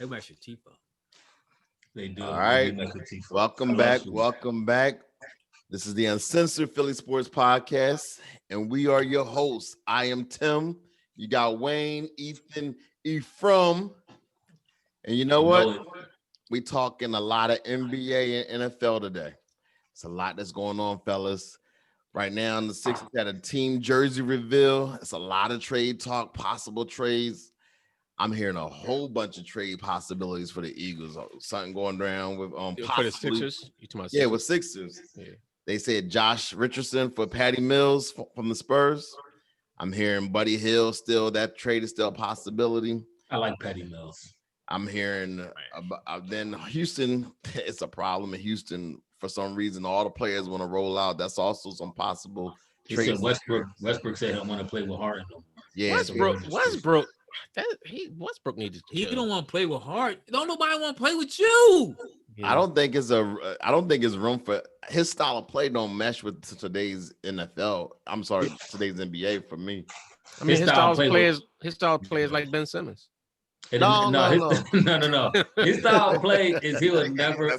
They mess your teeth up. They do. All right. Welcome back. You. Welcome back. This is the Uncensored Philly Sports Podcast, and we are your hosts. I am Tim. You got Wayne, Ethan, Ephraim. And you know what? We talking a lot of NBA and NFL today. It's a lot that's going on, fellas. Right now, in the Sixers had a team jersey reveal. It's a lot of trade talk, possible trades. I'm hearing a whole bunch of trade possibilities for the Eagles. Something going down with for the Sixers. You talking about Sixers? With Sixers. Yeah. They said Josh Richardson for Patty Mills from the Spurs. I'm hearing Buddy Hield still. That trade is still a possibility. I like Patty Mills. I'm hearing then Houston. It's a problem in Houston for some reason. All the players want to roll out. That's also some possible trades. Westbrook said he don't want to play with Harden. Yeah, Westbrook. Westbrook needs to. He don't want to play with Hart. Don't nobody want to play with you. Yeah. I don't think it's room for his style of play. Don't mesh with today's NFL. I'm sorry, today's NBA for me. I mean, his style of play is like Ben Simmons. No. His style of play is he would never.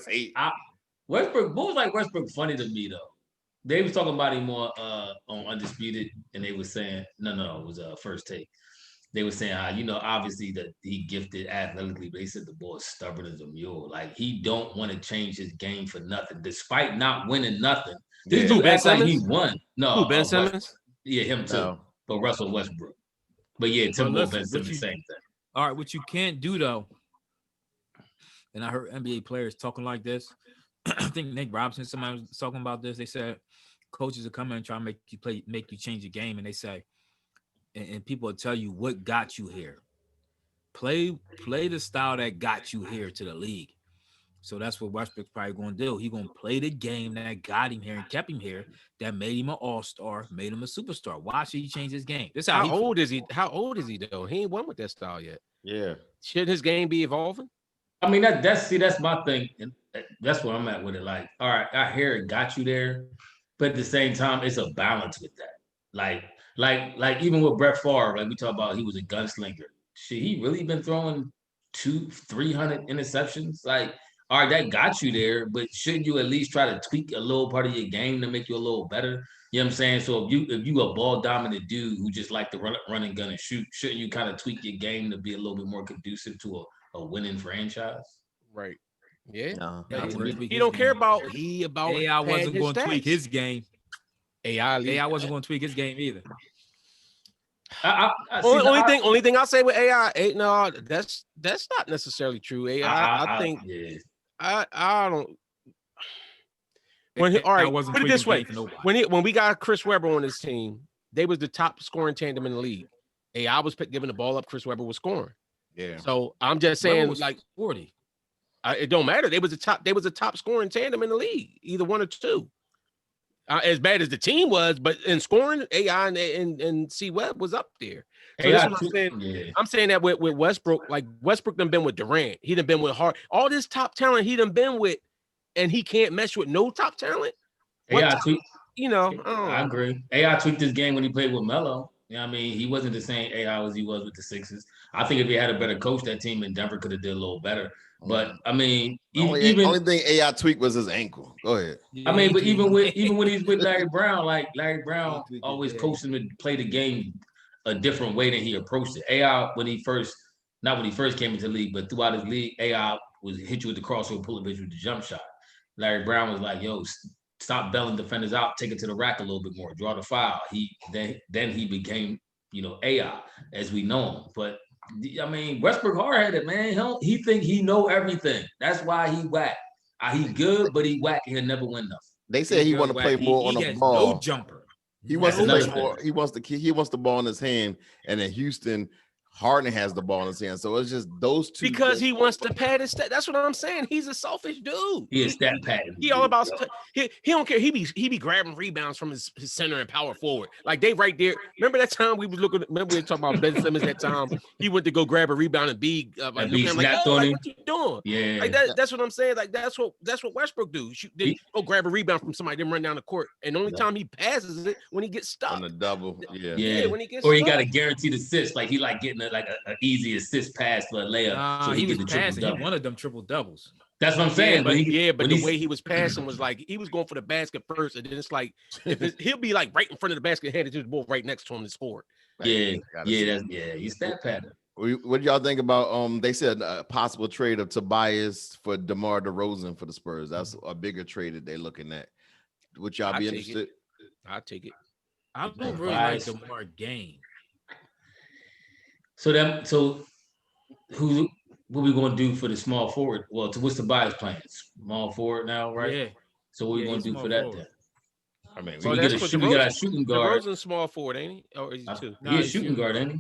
Westbrook, what was like Westbrook funny to me though? They was talking about him more on Undisputed, and they was saying no, it was First Take. They were saying how, obviously that he gifted athletically, but they said the boy is stubborn as a mule. Like he don't want to change his game for nothing, despite not winning nothing. This dude acts like he won. No, Ben Simmons? Yeah, him too. No. But Russell Westbrook. But yeah, Timberwolves Ben Simmons, same thing. All right, what you can't do though, and I heard NBA players talking like this. I think Nick Robinson, somebody was talking about this. They said coaches are coming and try to make you change your game, and they say. And people will tell you what got you here. Play the style that got you here to the league. So that's what Westbrook's probably going to do. He's going to play the game that got him here and kept him here, that made him an all-star, made him a superstar. Why should he change his game? This how old is he? How old is he though? He ain't won with that style yet. Yeah. Should his game be evolving? I mean, that's my thing. And that's where I'm at with it. Like, all right, I hear it got you there, but at the same time, it's a balance with that. Like even with Brett Favre, like we talk about, he was a gunslinger. Should he really been throwing 200-300 interceptions? Like, all right, that got you there, but shouldn't you at least try to tweak a little part of your game to make you a little better? You know what I'm saying? So if you a ball dominant dude who just like to run and gun and shoot, shouldn't you kind of tweak your game to be a little bit more conducive to a winning franchise? Right. Yeah. No, he don't care about AI wasn't going to tweak his game. AI wasn't going to tweak his game either. Only thing I'll say with AI, no, that's not necessarily true. AI, I think I don't. Put it this way: when we got Chris Webber on his team, they was the top scoring tandem in the league. AI was giving the ball up. Chris Webber was scoring. Yeah. So I'm just saying, like 40. It don't matter. They was a top scoring tandem in the league, either one or two. As bad as the team was, but in scoring, AI and C Webb was up there. So that's what I'm saying. Yeah. I'm saying that with Westbrook, like Westbrook done been with Durant. He done been with Hart. All this top talent he done been with, and he can't mesh with no top talent. I agree. AI tweaked his game when he played with Melo. You know what I mean? He wasn't the same AI as he was with the Sixers. I think if he had a better coach, that team in Denver could have did a little better. But I mean, the only thing AI tweaked was his ankle. Go ahead. I mean, but even when he's with Larry Brown, like Larry Brown always coached him to play the game a different way than he approached it. AI not when he first came into the league, but throughout his league, AI was hit you with the crossover, pull a bitch with the jump shot. Larry Brown was like, "Yo, stop bailing defenders out, take it to the rack a little bit more, draw the foul." Then he became, AI as we know him, but. I mean, Westbrook hard-headed, man. He think he know everything. That's why he whack. He good, but he whack. He'll never win nothing. They say he want to play more on the ball. No jumper. He wants to play more. He wants the ball in his hand, and in Houston, Harden has the ball in his hand. So it's just those two. Because he wants to pad his stat. That's what I'm saying. He's a selfish dude. He is stat padding. He all about he don't care. He be grabbing rebounds from his center and power forward. Like they right there. Remember that time we was looking. Remember we were talking about Ben Simmons that time. He went to go grab a rebound and be snapped on him. What you doing? Yeah. Like that's what I'm saying. Like that's what Westbrook do. They go grab a rebound from somebody, then run down the court. And the only time he passes it when he gets stuck. On the double. Yeah. When he gets stuck. He got a guaranteed assist. Like he like getting like an easy assist pass for a layup, so he was get the triple passing. He double. wanted them triple doubles. That's what I'm saying. But the way he was passing was like he was going for the basket first, and then it's like he'll be like right in front of the basket, handed to the ball right next to him to score. He's stat pattern. What do y'all think about they said a possible trade of Tobias for DeMar DeRozan for the Spurs? That's a bigger trade that they're looking at. Would y'all be interested? I'll take it. I don't really like DeMar game. So what we gonna do for the small forward? Well, what's Tobias playing? Small forward now, right? Yeah. So what we gonna do for that then? I mean, we got a shooting guard. DeRozan's small forward, ain't he? Or is he two? He's a shooting guard, ain't he?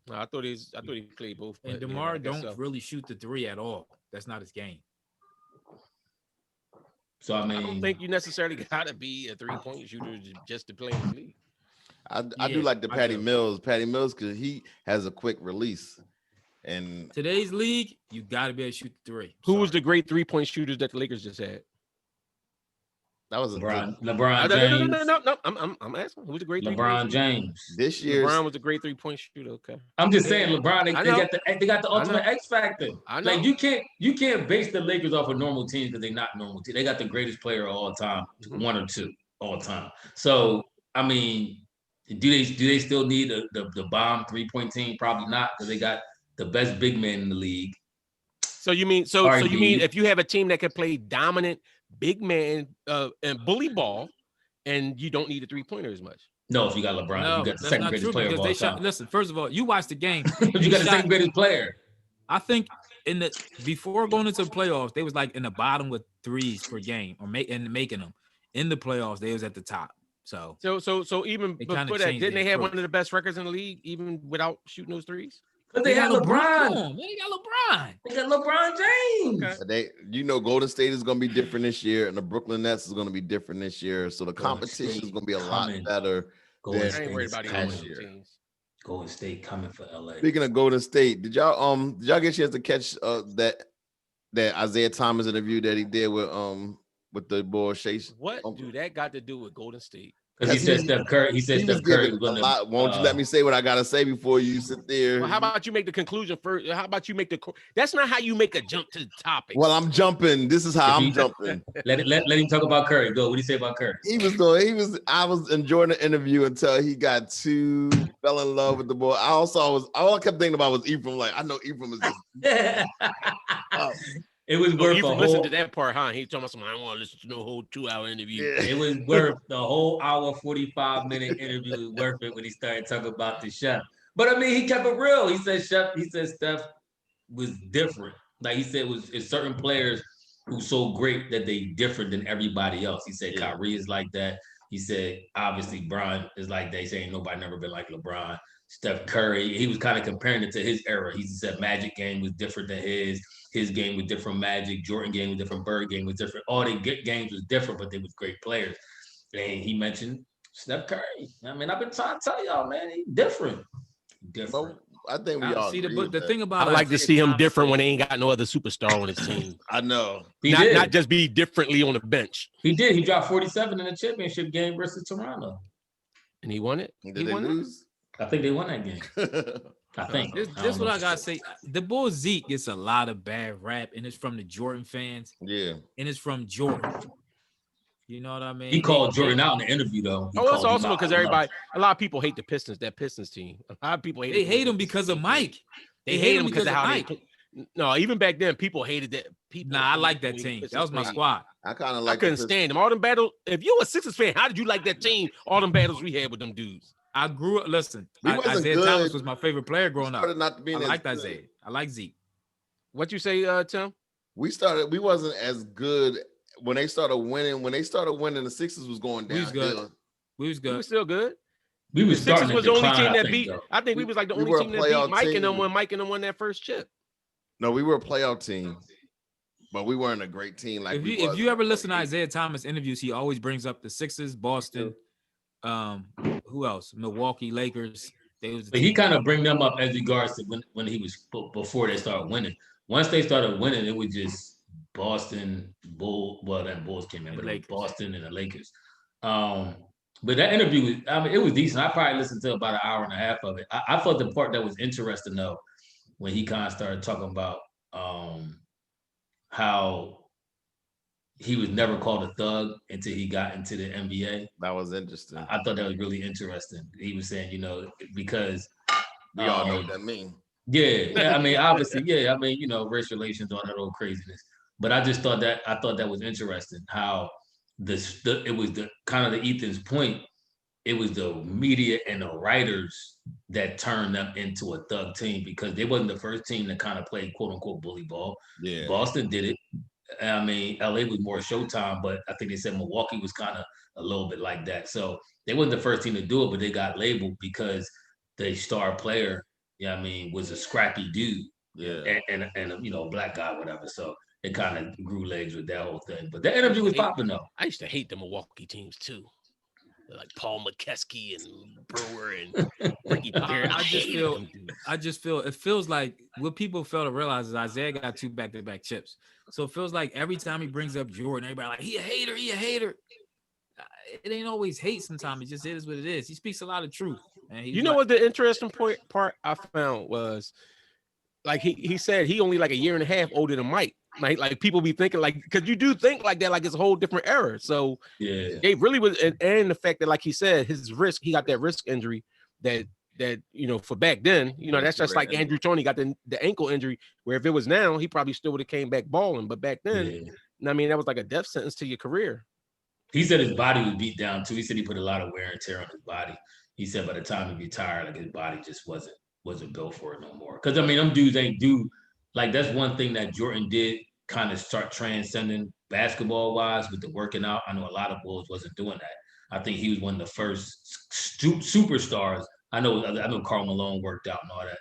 No, I thought he played both. And DeMar don't really shoot the three at all. That's not his game. So I don't think you necessarily gotta be a 3-point shooter just to play in the league. I do like the Patty Mills because he has a quick release. And today's league, you got to be able to shoot the three. Who was the great 3-point shooters that the Lakers just had? That was LeBron James. No. I'm asking. Who's the great LeBron James? This year, LeBron was a great 3-point shooter. Okay. I'm just saying, LeBron. They got the ultimate X factor. I know. Like you can't base the Lakers off of normal teams because they're not normal teams. They got the greatest player of all time, one or two all time. So I mean, do they still need the bomb 3-point team? Probably not, because they got the best big man in the league. So you mean if you have a team that can play dominant big man and bully ball, and you don't need a 3-pointer as much? No, if you got LeBron, you got the second greatest player of all time. Listen, first of all, you watch the game. You got the second greatest player. I think before going into the playoffs, they was like in the bottom with threes per game making them. In the playoffs, they was at the top. So even before that, didn't they have one of the best records in the league, even without shooting those threes? Because they got LeBron. They got LeBron. They got LeBron James. Okay. Golden State is going to be different this year, and the Brooklyn Nets is going to be different this year. So the competition is going to be a lot better. I ain't worried about this year. Golden State coming for LA. Speaking of Golden State, did y'all get a chance to catch that Isaiah Thomas interview that he did with the boy Chase? What do that got to do with Golden State? Because he said Steph Curry. He said Steph Curry was going to. Won't you let me say what I gotta say before you sit there? Well, how about you make the conclusion first? How about you make That's not how you make a jump to the topic. Well, I'm jumping. This is how I'm jumping. Let him talk about Curry. Go. What did he say about Curry? I was enjoying the interview until he fell in love with the boy. All I kept thinking about was Ephraim. Like, I know Ephraim is just. It was worth the whole. Listen to that part, huh? He told me something. I don't want to listen to the whole 2-hour interview. Yeah. It was worth the whole hour 45-minute interview. Was worth it when he started talking about the chef. But I mean, he kept it real. He said Steph was different. Like he said, it's certain players who's so great that they different than everybody else. He said Kyrie is like that. He said obviously Bron is like that. He said ain't nobody never been like LeBron. Steph Curry, he was kind of comparing it to his era. He said Magic game was different than his. His game was different. Magic, Jordan game was different. Bird game was different. All the games was different, but they was great players. And he mentioned Steph Curry. I mean, I've been trying to tell y'all, man, he's different. Well, I think we all see agree the thing about I like to see him different when they ain't got no other superstar on his team. I know. Not just be differently on the bench. He did. He dropped 47 in the championship game versus Toronto. And he won it? Did they lose? I think they won that game. I think. This is what I gotta say. The boy Zeke gets a lot of bad rap, and it's from the Jordan fans. Yeah. And it's from Jordan. You know what I mean? He called Jordan out in the interview, though. It's also because a lot of people hate the Pistons, that Pistons team. A lot of people hate him because of Mike. They hate him because of how Mike. No, even back then, people hated that. I like that team. That was my squad. I kind of like. I couldn't stand them. All them battles. If you a Sixers fan, how did you like that team? All them battles we had with them dudes. I grew up. Listen, Isaiah Thomas was my favorite player growing up. I liked Isaiah. I like Zeke. What you say, Tim? We wasn't as good when they started winning. When they started winning, the Sixers was going down. We was good. We were still good. The Sixers was the only team that beat. I think we was like the only team that beat Mike and them when Mike and them won that first chip. No, we were a playoff team, but we weren't a great team. Like if you ever listen to Isaiah Thomas interviews, he always brings up the Sixers, Boston. Who else? Milwaukee, Lakers. But he kind of bring them up as regards to when he was before they started winning. Once they started winning, it was just Boston, Bulls. Well, that Bulls came in, but Boston and the Lakers. But that interview was, I mean, it was decent. I probably listened to about an hour and a half of it. I thought the part that was interesting though, when he kind of started talking about how he was never called a thug until he got into the NBA. That was interesting. I thought that was really interesting. He was saying, you know, because we all know what that means. Yeah, I mean, obviously, yeah, I mean, you know, race relations, all that old craziness. But I just thought that was interesting how it was the kind of the Ethan's point. It was the media and the writers that turned them into a thug team because they wasn't the first team that kind of played quote unquote bully ball. Yeah, Boston did it. I mean, LA was more Showtime, but I think they said Milwaukee was kind of a little bit like that. So they wasn't the first team to do it, but they got labeled because the star player, I mean, was a scrappy dude. Yeah, and you know, black guy, whatever. So it kind of grew legs with that whole thing. But the interview was popping though. I used to hate the Milwaukee teams too. Like Paul McKeskey and Brewer and Ricky Perry. I just feel it feels like what people fail to realize is Isaiah got 2 back-to-back chips. So it feels like every time he brings up Jordan, everybody like he a hater. It ain't always hate sometimes. It just is what it is. He speaks a lot of truth. And you know what the interesting part I found was like he said he only like a year and a half older than Mike. Like people be thinking like because you do think like that, like it's a whole different era. So yeah, they really was and the fact that like he said his wrist, he got that wrist injury that you know for back then, you know, that's just like Andrew Toney got the ankle injury where if it was now he probably still would have came back balling, but back then, I mean that was like a death sentence to your career. He said his body was beat down too. He said he put a lot of wear and tear on his body. He said by the time he retired, like his body just wasn't built for it no more. Because I mean, them dudes ain't do like that's one thing that Jordan did kind of start transcending basketball wise with the working out. I know a lot of Bulls wasn't doing that. I think he was one of the first superstars. I know Karl Malone worked out and all that,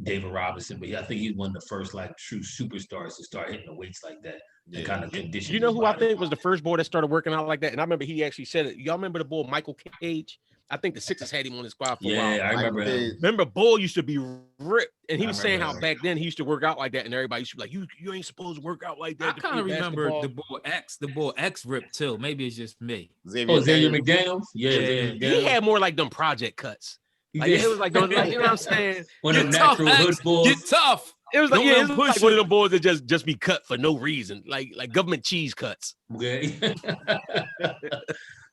David Robinson, but I think he's one of the first like true superstars to start hitting the weights like that. And kind of condition. You know who I think was the first boy that started working out like that? And I remember he actually said it. Y'all remember the boy Michael Cage? I think the Sixers had him on his squad for a while. Yeah, I remember him. Remember, Bull used to be ripped, and he was saying how back then he used to work out like that, and everybody used to be like, "You ain't supposed to work out like that." I kind of remember the Bull X rip too. Maybe it's just me. Xavier McDaniels. Yeah, he had more like them project cuts. Like it was like, those, like you know what I'm saying? One of them natural hood bulls. Get tough. It was like, it was like one of them boys that just be cut for no reason, like government cheese cuts. Okay.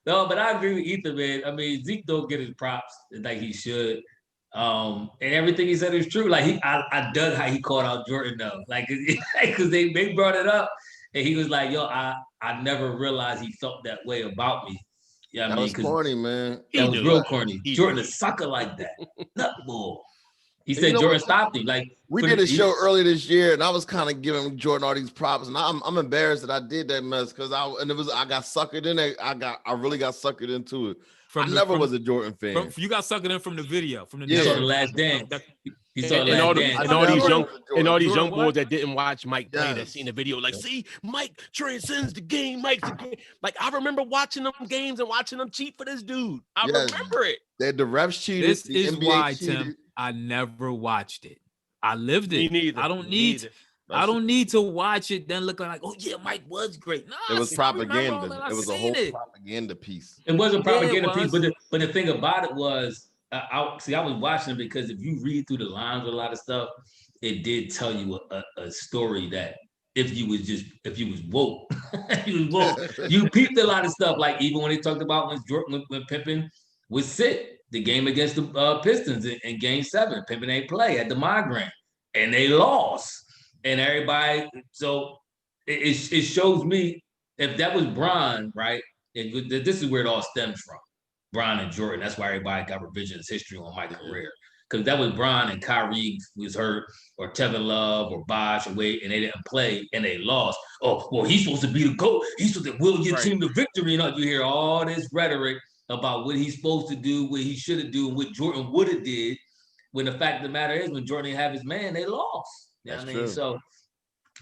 No, but I agree with Ethan, man. I mean, Zeke don't get his props like he should. And everything he said is true. Like I dug how he called out Jordan though. Like because they brought it up and he was like, yo, I never realized he felt that way about me. Yeah, that was corny, man. That was real corny. Jordan a sucker like that. Nutball. He said Jordan stopped him. Like we did a show earlier this year, and I was kind of giving Jordan all these props, and I'm embarrassed that I did that mess because I got suckered in it. I really got suckered into it. I never was a Jordan fan. You got suckered in from the video, from the He saw The Last Dance. He saw The Last Dance. And all these young boys that didn't watch Mike play that seen the video, like, see, Mike transcends the game. Mike's the game. Like I remember watching them games and watching them cheat for this dude. I remember it. The refs cheated. This is NBA why, cheated. Tim. I never watched it. I lived it. Me neither. I don't need to watch it. Then look like, oh yeah, Mike was great. No, it was propaganda. It was a whole propaganda piece. It was a propaganda piece, but the thing about it was, I was watching it because if you read through the lines of a lot of stuff, it did tell you a story that if you was woke, you peeped a lot of stuff. Like even when they talked about when Pippen was sick. The game against the Pistons in Game 7, Pippen ain't play, had the migraine, and they lost. And everybody, so it shows me if that was Bron, right? This is where it all stems from, Bron and Jordan. That's why everybody got revisionist history on my career, because that was Bron and Kyrie was hurt, or Tevin Love, or Bosh, or Wade, and they didn't play and they lost. Oh, well, he's supposed to be the GOAT. He's supposed to will your team to victory. You know, you hear all this rhetoric about what he's supposed to do, what he should have done, what Jordan would have did. When the fact of the matter is, when Jordan didn't have his man, they lost. You know what I mean? True. So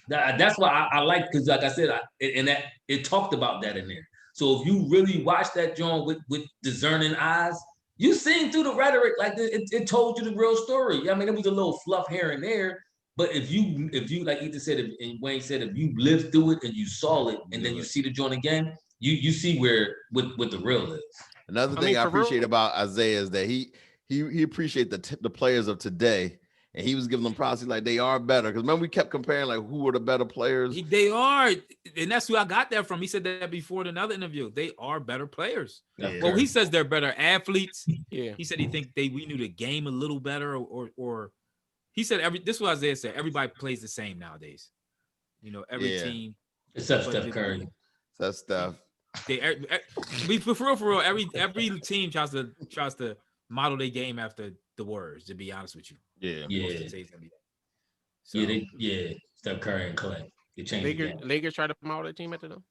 that's why I like, because like I said, it talked about that in there. So if you really watch that joint with discerning eyes, you seen through the rhetoric, like it told you the real story. I mean, it was a little fluff here and there, but if you like Ethan said, and Wayne said, if you lived through it and you saw it, and then you see the joint again, you see what the real is. Another thing I for real? appreciate about Isaiah is that he appreciate the players of today, and he was giving them props. He's like, they are better. Because remember, we kept comparing like who were the better players. They are, and that's who I got that from. He said that before in another interview. They are better players. Yeah. Well, he says they're better athletes. Yeah. He said he think we knew the game a little better, or he said this is what Isaiah said. Everybody plays the same nowadays. You know, every team except Steph Curry. That's Steph. For real, every team tries to model their game after the words. To be honest with you, Steph Curry and Clay. They changed Lakers try to model their team after them.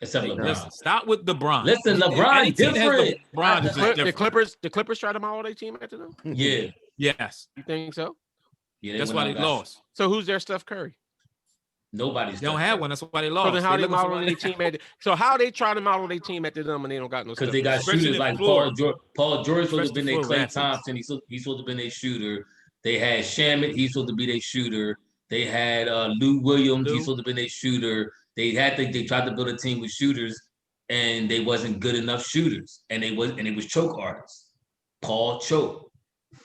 Except LeBron. Listen, stop with LeBron. Listen, LeBron different. The Clippers try to model their team after them. Yeah. Yes. You think so? Yeah, that's why they lost. So who's their Steph Curry? Nobody's. They don't have one. That's why they lost. So then how they model their team at? So how they try to model their team after them and they don't got no? Because they got shooters like Paul George. Paul George supposed to have been their Klay Thompson. He's supposed to have been their shooter. They had Shamet. He's supposed to be their shooter. They had Lou Williams. He's supposed to be their shooter. They tried to build a team with shooters, and they wasn't good enough shooters, and it was choke artists. Paul choke.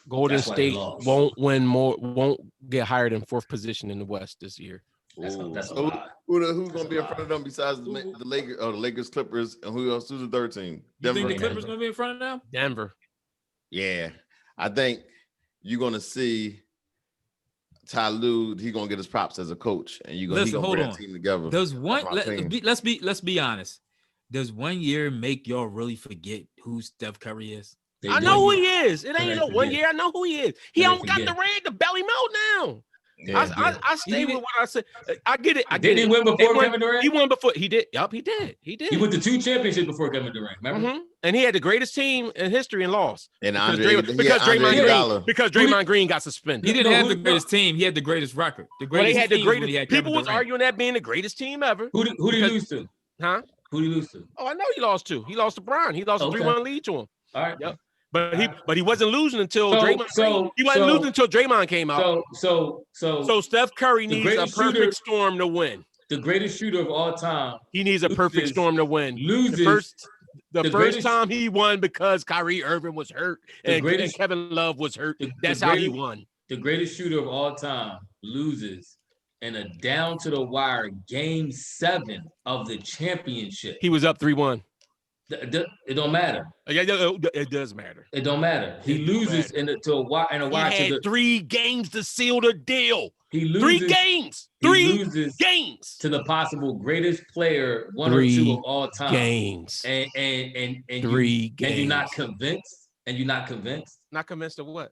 Golden State won't get higher than 4th position in the West this year. That's a who's going to be in front of them besides the Lakers? Oh, the Lakers, Clippers, and who else? Who's the third team? You think the Clippers going to be in front of them? Denver. Yeah, I think you're going to see Ty Lue. He's going to get his props as a coach, and you're going to bring that team together. Does one? Let's be honest. Does 1 year make y'all really forget who Steph Curry is? I know who he is. It ain't no 1 year. I know who he is. He don't got the ring to belly mouth now. I stay with what I said. I get it. Did he win before Kevin Durant? He won before. He did. Yup, he did. He went to 2 championships before Kevin Durant. Remember? Mm-hmm. And he had the greatest team in history and lost. And because Draymond Green got suspended. He didn't have the greatest team. He had the greatest record. They had the greatest. People was arguing that being the greatest team ever. Who did he lose to? Huh? Who did he lose to? Oh, I know he lost to. He lost to Bron. He lost a 3-1 lead to him. All right. Yep. But he wasn't losing until Draymond. He wasn't losing until Draymond came out. So Steph Curry needs a perfect storm to win. The greatest shooter of all time. He needs a perfect storm to win. Loses the first time he won because Kyrie Irving was hurt and Kevin Love was hurt. That's how he won. The greatest shooter of all time loses in a down to the wire game 7 of the championship. He was up 3-1. It don't matter. Yeah, it does matter. It don't matter. He loses in a wire. He had 3 games to seal the deal. He loses 3 games. He loses games to the possible greatest player, 1 or 2 of all time. Games. And 3 games. And you're not convinced. Not convinced of what?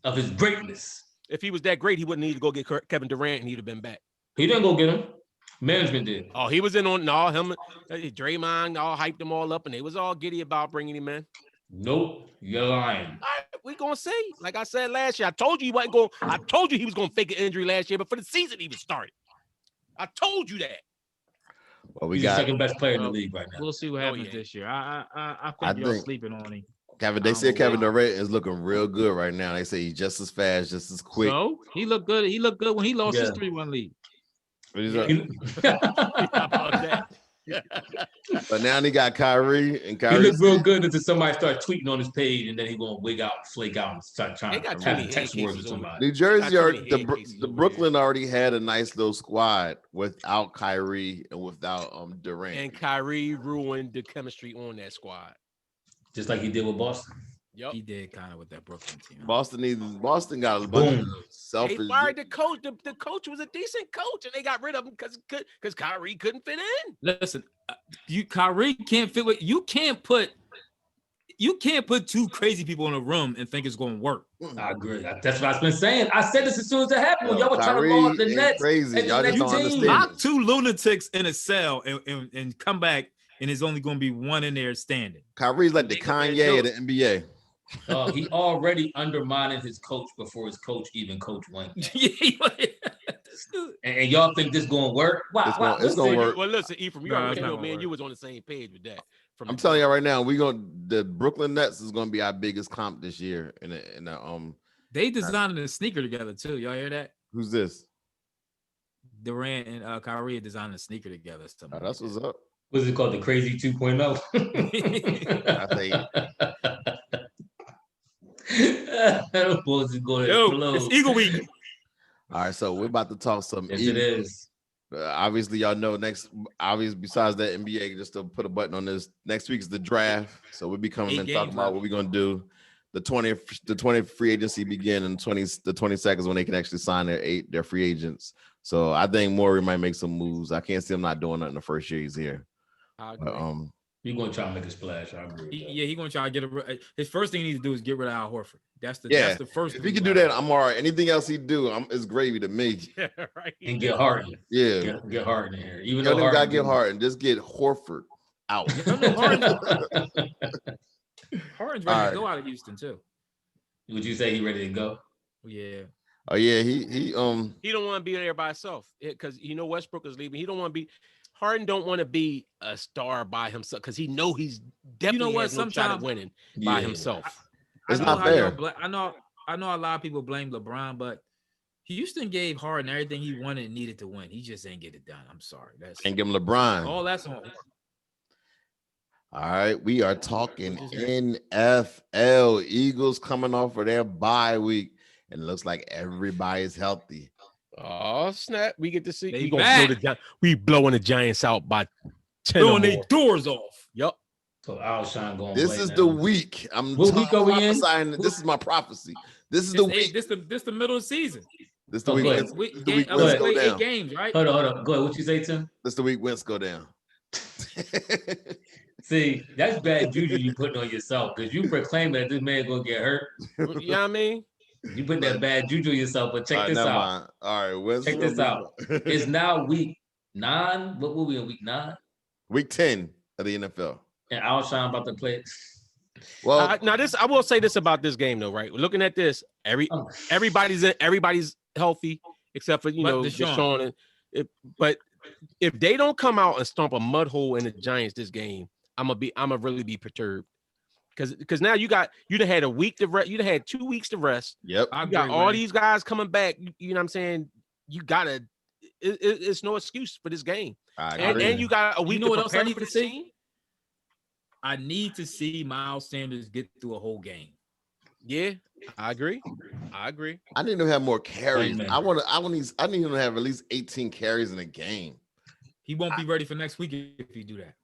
Of his greatness. If he was that great, he wouldn't need to go get Kevin Durant, and he'd have been back. He didn't go get him. Management did. Oh, he was in on him. Draymond all hyped him all up, and they was all giddy about bringing him in. Nope, you're lying. All right, we gonna see. Like I said last year, I told you he wasn't going. I told you he was gonna fake an injury last year, but for the season he was starting. I told you that. Well, He's the second best player in the league right now. We'll see what happens this year. I think y'all sleeping on him. They said Kevin Durant is looking real good right now. They say he's just as fast, just as quick. So he looked good. He looked good when he lost his 3-1 lead. But now he got Kyrie, and Kyrie. He looks real good until somebody starts tweeting on his page, and then he gonna wig out, flake out, and start trying to have text words with somebody. New Jersey, the Brooklyn already had a nice little squad without Kyrie and without Durant. And Kyrie ruined the chemistry on that squad, just like he did with Boston. Yep. He did kind of with that Brooklyn team. Boston got a bunch of selfish. They fired the coach. The coach was a decent coach, and they got rid of him because Kyrie couldn't fit in. Listen, Kyrie can't fit with you. Can't put 2 crazy people in a room and think it's going to work. I agree. That's what I've been saying. I said this as soon as it happened. When y'all were trying to roll up the Nets. Crazy. Y'all just don't understand. Lock 2 lunatics in a cell and come back, and there's only going to be 1 in there standing. Kyrie's like the Kanye of the NBA. He already undermined his coach before his coach even coached Wayne. and y'all think this gonna work? Wow, it's gonna work. Well, listen, Ephraim, you already know, man. You was on the same page with that. I'm telling you right now, the Brooklyn Nets is gonna be our biggest comp this year. They designed a sneaker together too. Y'all hear that? Who's this? Durant and Kyrie are designing a sneaker together. That's what's up. What's it called? The crazy 2.0. I think. Bulls is going to Yo, explode. it's Eagle Week. All right, so we're about to talk some. Yes, it is. Obviously, y'all know besides that NBA, just to put a button on this, next week's the draft. So we'll be coming and talking about what we're gonna do. The 20th free agency begin and the 22nd when they can actually sign their free agents. So I think Morey might make some moves. I can't see him not doing nothing the first year he's here. You're gonna try to make a splash. I agree. He's gonna try to get his first thing he needs to do is get rid of Al Horford. That's the first. If he can do that, I'm all right. Anything else he do, it's gravy to me. Yeah, right. And get Harden. Yeah, get Harden in here. Even though Harden gotta get Harden, just get Horford out. Harden's ready to go out of Houston too. Would you say he ready to go? Yeah. Oh yeah, he don't want to be there by himself because Westbrook is leaving. He don't want to be. Harden don't want to be a star by himself because he know he's definitely has no shot at winning by himself. It's not fair. I know a lot of people blame LeBron, but Houston gave Harden everything he wanted and needed to win. He just ain't get it done. I'm sorry. And give him LeBron. All that's on. All right, we are talking NFL. Eagles coming off of their bye week, and it looks like everybody's healthy. Oh snap! We get to see. We blowing the Giants out by 10. Blowing their doors off. Yep. So Alshon going. This is the week. What week are we in? This is my prophecy. This is the week. This the middle of the season. This the week. Wins go down. 8 games, right? Hold on. Go ahead. What you say, Tim? This the week wins go down. See, that's bad juju you putting on yourself because you proclaim that this man gonna get hurt. You know what I mean? You put that bad juju on yourself, but check this out. All right, check this out. It's now week 9. What will we in week 9? Week 10 of the NFL. And Alshon about to play. Well, now I will say this about this game though, right? Looking at this, everybody's healthy except for Deshaun. But if they don't come out and stomp a mud hole in the Giants this game, I'm gonna really be perturbed. Because now you'd have had a week to rest. You'd have had 2 weeks to rest. Yep. You got all these guys coming back. You know what I'm saying? You gotta. It's no excuse for this game. And you got a week. You know what else I need to see? see? I need to see Miles Sanders get through a whole game. Yeah, I agree. I need him to have more carries. I need him to have at least 18 carries in a game. He won't be ready for next week if you do that.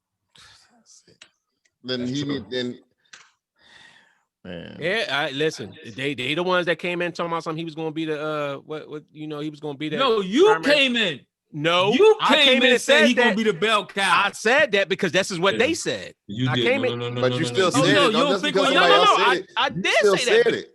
Man. Yeah, listen. They the ones that came in talking about something. He was going to be the he was going to be that. No, you came in. No, you came in and said he's going to be the bell cow. I said that because this is what they said. You I did. came But you still said it. No, you don't think I did say that.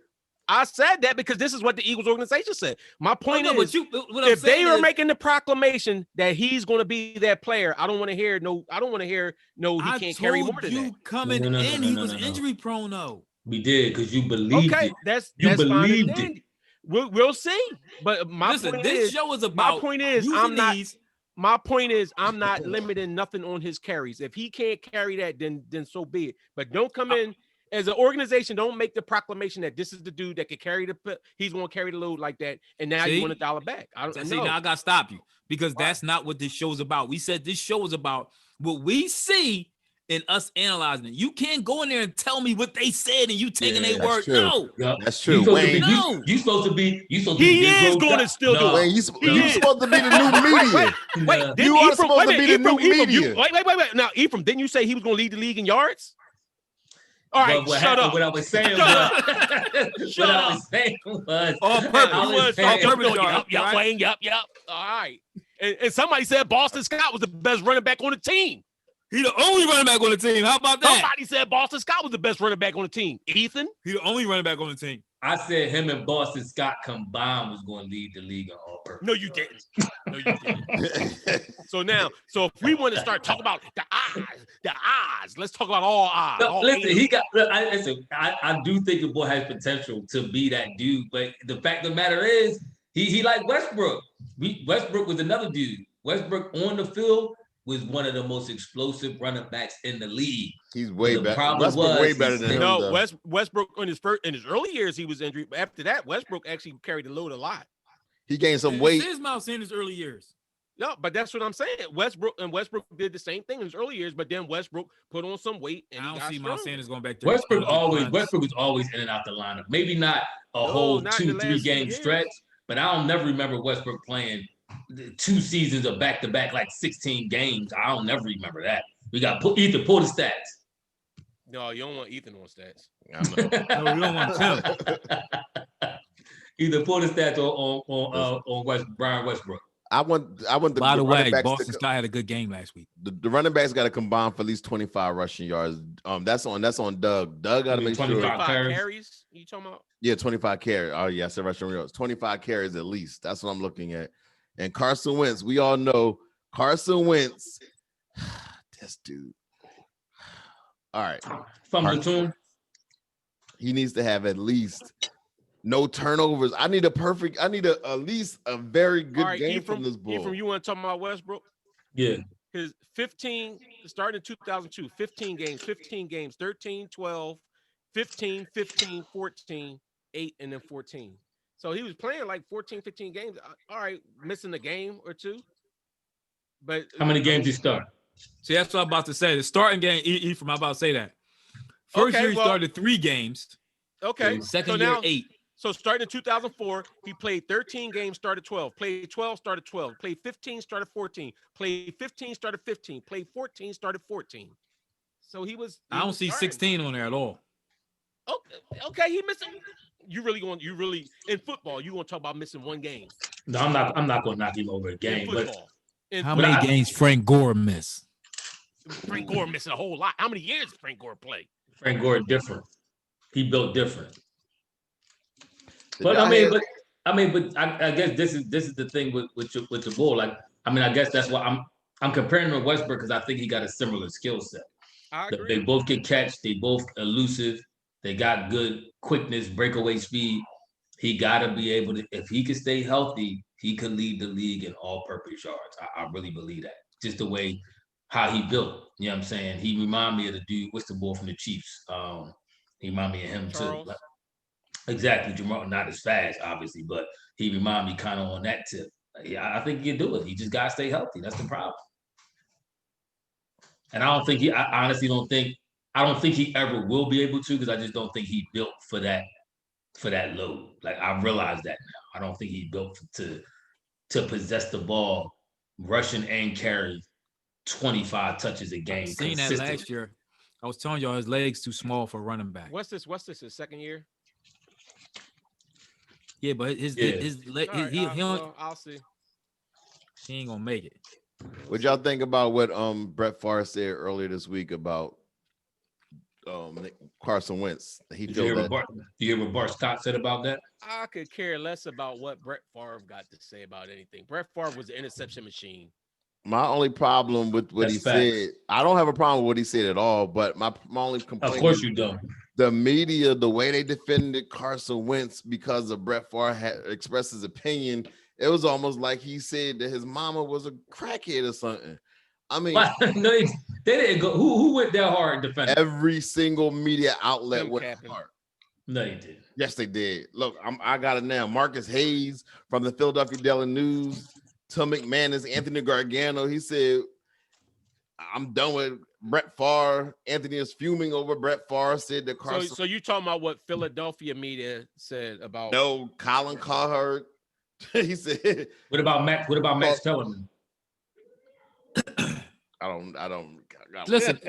I said that because this is what the Eagles organization said. My point is, if they are making the proclamation that he's going to be that player, I don't want to hear he can't carry more than that. You coming in, he was injury prone though. We did because you believed it. That's believed fine. It. We'll see. But my point is, I'm not limiting nothing on his carries. If he can't carry that, then so be it. But don't come in. As an organization, don't make the proclamation that this is the dude that can he's going to carry the load like that, and now you want to dial it back. Now I got to stop you because that's not what this show's about. We said this show is about what we see and us analyzing it. You can't go in there and tell me what they said and you taking their word. True. No, that's true. You supposed to be. He is going to still do it. Wayne, you supposed to be the new media. Wait, you are supposed to be the new media. Wait. Now, Ephraim, didn't you say he was going to lead the league in yards? All right, shut up. What I was saying Yup. All right. And somebody said Boston Scott was the best running back on the team. He the only running back on the team. How about that? Somebody said Boston Scott was the best running back on the team. Ethan? He the only running back on the team. I said him and Boston Scott combined was going to lead the league in all purpose. No, you didn't. So if we want to start talking about the odds, let's talk about all odds. No, I do think the boy has potential to be that dude, but the fact of the matter is, he like Westbrook. Westbrook was another dude. Westbrook on the field was one of the most explosive running backs in the league. He's way better. Westbrook way better than him. No, Westbrook in his early years he was injured. After that, Westbrook actually carried the load a lot. He gained some weight. This is Miles Sanders' early years. No, but that's what I'm saying. Westbrook did the same thing in his early years, but then Westbrook put on some weight and I he don't got see strong. Miles Sanders going back there. Westbrook was always in and out the lineup. Maybe not a whole not in the 2-3 last few game years. stretch, but I don't never remember Westbrook playing 2 seasons of back-to-back like 16 games. I don't never remember that. We got Ethan, pull the stats. No, you don't want Ethan on stats. I know. No, you don't want Tim. Either pull the stats on Brian Westbrook. I want the By the way, running backs Boston Scott had a good game last week. the running backs got to combine for at least 25 rushing yards. That's on Doug. Doug got to make 25 sure. Carries. You talking about? Yeah, 25 carries. Oh yeah, I said rushing yards. 25 carries at least. That's what I'm looking at. And Carson Wentz, we all know Carson Wentz. This dude. All right. From Platoon. He needs to have at least no turnovers. I need at least a very good game from this bull. From you want to talk about Westbrook? Yeah. His 15, starting in 2002, 15 games, 13, 12, 15, 15, 14, 8, and then 14. So he was playing like 14, 15 games. All right, missing a game or two. But how many games you start? See, that's what I'm about to say. The starting game, I'm about to say that. First year he started 3 games. Okay. Second year, 8. So starting in 2004, he played 13 games, started 12. Played 12, started 12. Played 15, started 14. Played 15, started 15. Played 14, started 14. So he was. I don't see 16 on there at all. Okay, he missing. You really in football? You want to talk about missing one game? No, I'm not going to knock him over a game. But how many games Frank Gore miss? Frank Gore missing a whole lot. How many years did Frank Gore play? Frank Gore different. He built different. But I guess this is the thing with the Bull. Like, I mean, I guess that's why I'm comparing him to Westbrook because I think he got a similar skill set. They both can catch. They both elusive. They got good quickness, breakaway speed. He got to be able to, if he can stay healthy, he could lead the league in all-purpose yards. I really believe that. Just the way how he built. You know what I'm saying? He remind me of the dude, what's the boy from the Chiefs? He remind me of him Charles. too. Exactly, Jamal, not as fast, obviously, but he remind me kind of on that tip. Yeah, I think he can do it. He just got to stay healthy. That's the problem. And I honestly don't think he ever will be able to because I just don't think he built for that load. Like, I realize that now. I don't think he built to possess the ball, rushing and carry 25 touches a game. I've seen that last year. I was telling y'all his legs too small for running back. What's this? His second year? Yeah, but his leg, I'll see. He ain't gonna make it. What y'all think about what Brett Favre said earlier this week about Carson Wentz? He Did you hear what Bart Scott said about that? I could care less about what Brett Favre got to say about anything. Brett Favre was an interception machine. My only problem with what he said, I don't have a problem with what he said at all, but my only complaint. Of course you don't. The media, the way they defended Carson Wentz because of Brett Favre had expressed his opinion, it was almost like he said that his mama was a crackhead or something. I mean, no, they didn't go. Who went that hard defending? Every single media outlet went hard. No, they did. Yes, they did. Look, I got it now. Marcus Hayes from the Philadelphia Daily News, Tim McManus, Anthony Gargano. He said, "I'm done with Brett Favre." Anthony is fuming over Brett Favre. Said that Carson. So you talking about what Philadelphia media said about? No, Colin Cowherd. He said, "What about Max? What about Max Kellerman?" I don't. Listen.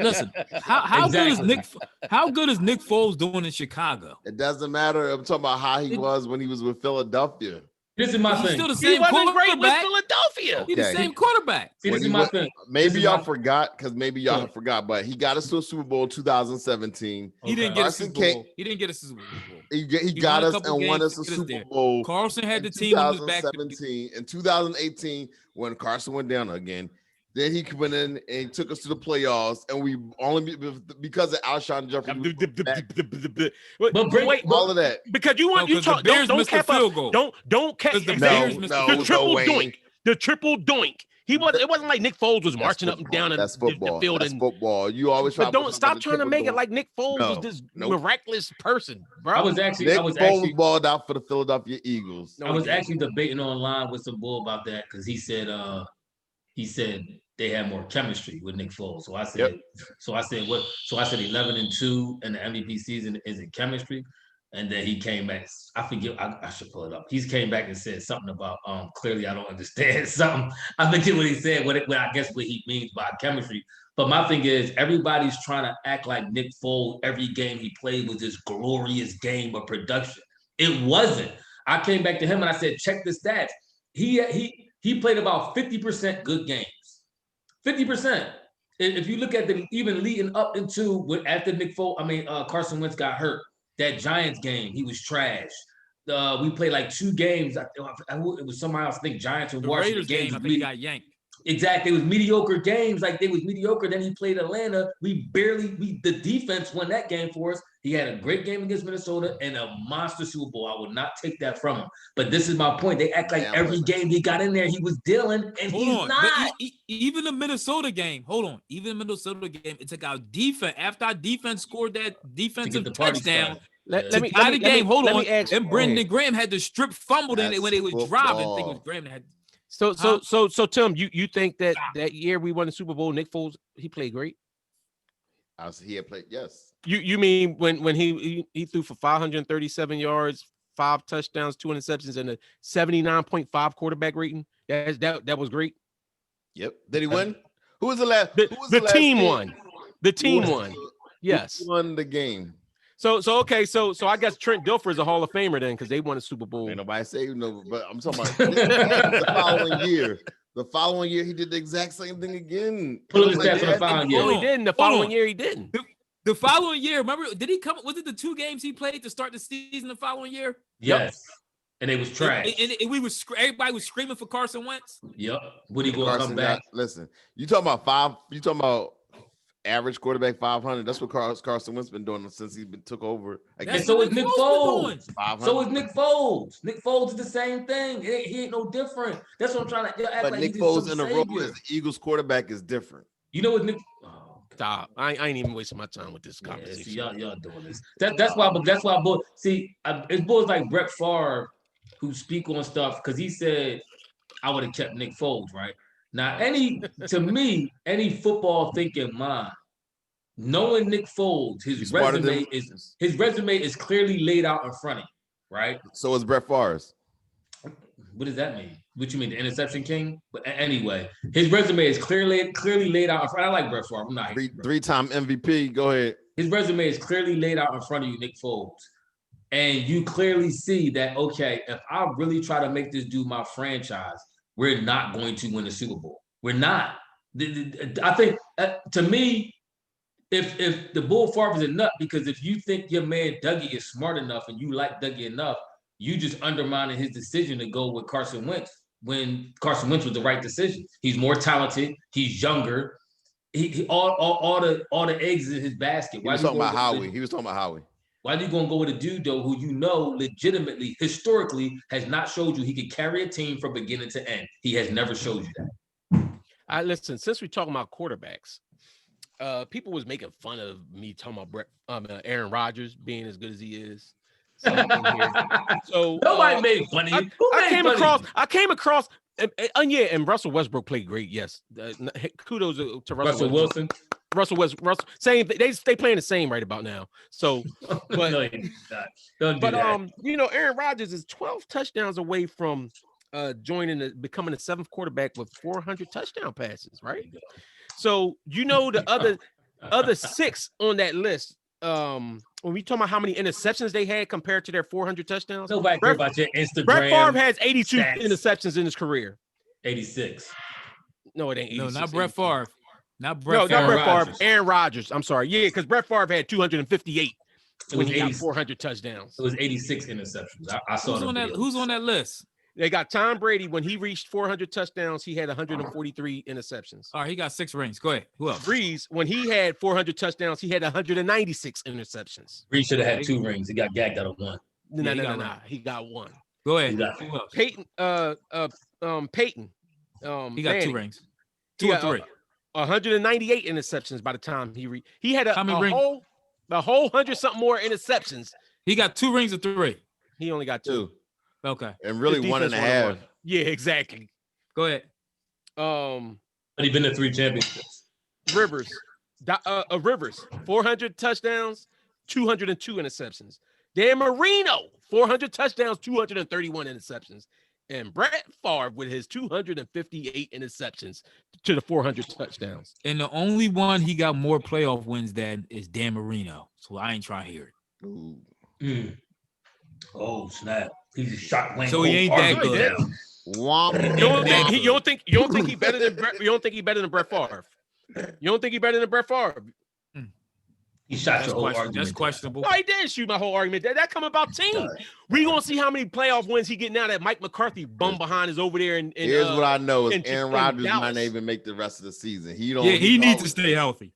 How good is Nick Foles doing in Chicago? It doesn't matter. I'm talking about how he was when he was with Philadelphia. This is my thing. He's still the same quarterback. Great with Philadelphia. He's the same quarterback. See, this is my thing. Maybe y'all forgot because maybe y'all forgot, but he got us to a Super Bowl in 2017. He didn't get a Super Bowl. He didn't get a Super Bowl. He got us and won us a Super Bowl. Carlson had the team on his back. 2017 and 2018 when Carson went down again. Then he went in and took us to the playoffs, and we only because of Alshon Jeffrey. But wait, all of that because you talk. Don't cap up. Don't cap. The triple doink. The triple doink. It wasn't like Nick Foles was marching up and down the field. That's and football. You always try. But don't stop trying to make it like Nick Foles was this miraculous person, bro. I was actually balled out for the Philadelphia Eagles. I was actually debating online with some bull about that because he said he said they had more chemistry with Nick Foles. So I said, Yep. so I said what? So I said 11-2 in the MVP season is in chemistry. And then he came back. I forget. I should pull it up. He came back and said something about clearly I don't understand something. I forget what he said. What I guess what he means by chemistry. But my thing is, everybody's trying to act like Nick Foles every game he played was this glorious game of production. It wasn't. I came back to him and I said, check the stats. He played about 50% good games. 50%. If you look at them, even leading up into after Nick Foles, Carson Wentz got hurt. That Giants game, he was trash. We played like 2 games. It was somewhere else. I think Giants and Washington Raiders games. game, I think he got yanked. Exactly. It was mediocre games. Like they was mediocre. Then he played Atlanta. The defense won that game for us. He had a great game against Minnesota and a monster Super Bowl. I would not take that from him. But this is my point. They act like every game he got in there, he was dealing, and he's not. But even the Minnesota game, even the Minnesota game, it took our defense. After our defense scored that defensive touchdown, let me ask. And Brendan Graham had the strip fumbled in it when they was driving. I think it was Graham that had. So Tim, you think that year we won the Super Bowl, Nick Foles, he played great? He had played, yes. You mean when he threw for 537 yards, 5 touchdowns, 2 interceptions, and a 79.5 quarterback rating? That was great. Yep. Did he win? Who was the last? The team won. The team won. Yes. Who won the game? So I guess Trent Dilfer is a Hall of Famer then, because they won a Super Bowl. Ain't nobody say no, but I'm talking about the following year. The following year, he did the exact same thing again. Pull up the stats for the following year. No, he didn't. The following year, he didn't. The following year, remember? Did he come? Was it the 2 games he played to start the season the following year? Yes. Yep. And it was trash. And everybody was screaming for Carson Wentz. Yep. Would he go come back? Listen, you talking about average quarterback 500. That's what Carson Wentz been doing since he's been took over. And so is Nick Foles. So is Nick Foles. Nick Foles is the same thing. He ain't no different. That's what I'm trying to act but like. Nick Foles in a role as the Eagles quarterback is different. You know what Nick? Stop! I ain't even wasting my time with this conversation. See, y'all doing this. That's why. It's boys like Brett Favre who speak on stuff because he said I would have kept Nick Foles, right? Now, any football thinking mind, knowing Nick Foles, his resume is clearly laid out in front of you, right? So is Brett Favre's. What does that mean? What you mean, the interception king? But anyway, his resume is clearly laid out in front. I like Brett Favre. I'm not three-time MVP. Go ahead. His resume is clearly laid out in front of you, Nick Foles. And you clearly see that, okay, if I really try to make this dude my franchise, we're not going to win the Super Bowl. We're not. I think, to me, if the Bull Favre is a nut, because if you think your man Dougie is smart enough and you like Dougie enough, you just undermining his decision to go with Carson Wentz when Carson Wentz was the right decision. He's more talented. He's younger. He all the eggs in his basket. He was talking about Howie. Why are you going to go with a dude, though, who you know legitimately, historically, has not showed you he could carry a team from beginning to end? He has never showed you that. Listen, since we're talking about quarterbacks, people was making fun of me talking about Aaron Rodgers being as good as he is. So nobody made fun of you. I came across, and Russell Westbrook played great. Yes, kudos to Russell Wilson. Russell same. They playing the same right about now. So, but no, don't do that. Aaron Rodgers is 12 touchdowns away from becoming the 7th quarterback with 400 touchdown passes. Right. So the other 6 on that list. When we talk about how many interceptions they had compared to their 400 touchdowns, nobody care about your Instagram. Brett Favre has 82 interceptions in his career. 86. No, it ain't 86. No, not Brett Favre. Not Brett Favre. Aaron Rodgers. I'm sorry. Yeah, because Brett Favre had 258 when he got 400 touchdowns. It was 86 interceptions. I saw who's on that list? They got Tom Brady. When he reached 400 touchdowns, he had 143 interceptions. All right, he got 6 rings. Go ahead. Who else? Breeze, when he had 400 touchdowns, he had 196 interceptions. Breeze should have had 2 rings. He got gagged out of 1. No. He got 1. Go ahead. Who else? Peyton. Peyton. He got 2 rings. 2 or 3. 198 interceptions by the time he had a whole 100-something more interceptions. He got 2 rings or 3. He only got 2. Okay. And really 1.5. Yeah, exactly. Go ahead. But he's been to 3 championships. Rivers, 400 touchdowns, 202 interceptions. Dan Marino, 400 touchdowns, 231 interceptions. And Brett Favre with his 258 interceptions to the 400 touchdowns. And the only one he got more playoff wins than is Dan Marino. So I ain't trying to hear it. Ooh. Oh, snap. He just shot Wayne. So he ain't that good. You don't think he better than Brett? You don't think he better than Brett Favre? You don't think he better than Brett Favre? He shot your whole argument. That's questionable. No, he didn't shoot my whole argument. That come about team. We gonna see how many playoff wins he get now that Mike McCarthy bum behind is over there. And here's what I know is Aaron Rodgers Dallas. might not even make the rest of the season. He don't. Yeah, he needs to stay healthy.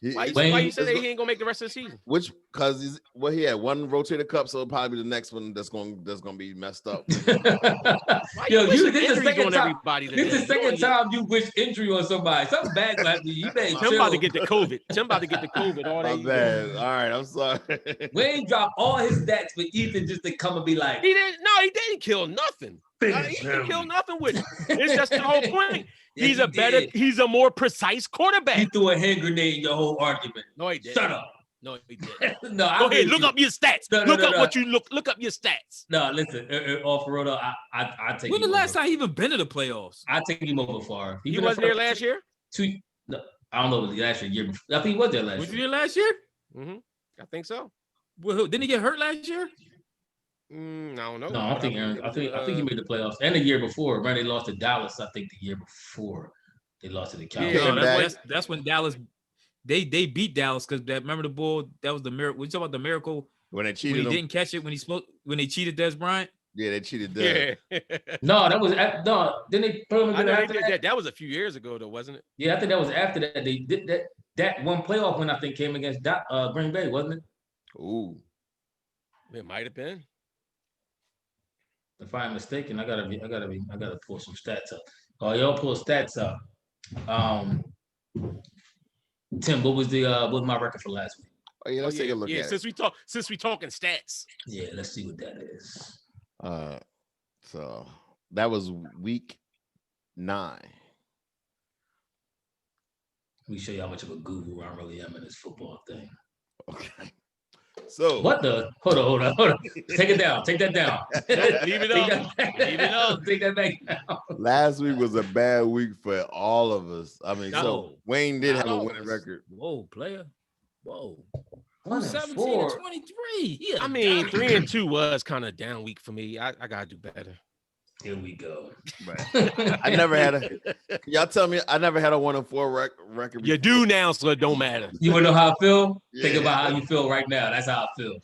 Why you say he ain't gonna make the rest of the season? Which because he had one rotator cup, so probably the next one that's gonna be messed up. Yo, this is the second time. Everybody This is the second time you wish injury on somebody. Something bad gonna happen. You better Tim about to get the COVID. All My that. bad. All right, I'm sorry. Wayne dropped all his stats for Ethan just to come and be like, He didn't kill nothing. He didn't kill nothing with it. It's just the whole point. Yeah, He's a more precise quarterback. he threw a hand grenade in your whole argument. No, he didn't. Shut up. No, he didn't. No, Go ahead, look up your stats. Look up your stats. No, listen, off for real, I take. When the last time he even been to the playoffs? I take him over Favre. He wasn't there last year. No, I don't know. It was last year. I think he was there last year. Was he there last year? Mm-hmm. I think so. Well, didn't he get hurt last year? I don't know. No, I think he made the playoffs. And the year before, right? They lost to Dallas. I think the year before they lost to the Cowboys. Yeah, that's when Dallas they beat Dallas because remember the bull that was the miracle. We talk about the miracle When they cheated, when he didn't catch it when they cheated Des Bryant. Yeah, they cheated Des. Yeah. No, that was Didn't they put him I know after they that? did that. That was a few years ago, though, wasn't it? Yeah, I think that was after that. They did that. That one playoff win I think came against Green Bay, wasn't it? Ooh. It might have been. If I'm mistaken, I gotta pull some stats up. Oh, y'all pull stats up. Tim, what was my record for last week? Oh yeah, let's take a look at it. Since we talking stats. Yeah, let's see what that is. So that was week 9. Let me show you how much of a guru I really am in this football thing. Okay. So what the? Hold on. Take it down. Take that down. Leave it up. Leave it up. Take that back down. Last week was a bad week for all of us. I mean, so Wayne did have a winning record. Whoa, player. Whoa. 17 and 23. Yeah. I mean, 3-2 was kind of down week for me. I gotta do better. Here we go. I never had y'all tell me I never had a 1-4 record. You do now, so it don't matter. You wanna know how I feel? Yeah. Think about how you feel right now. That's how I feel.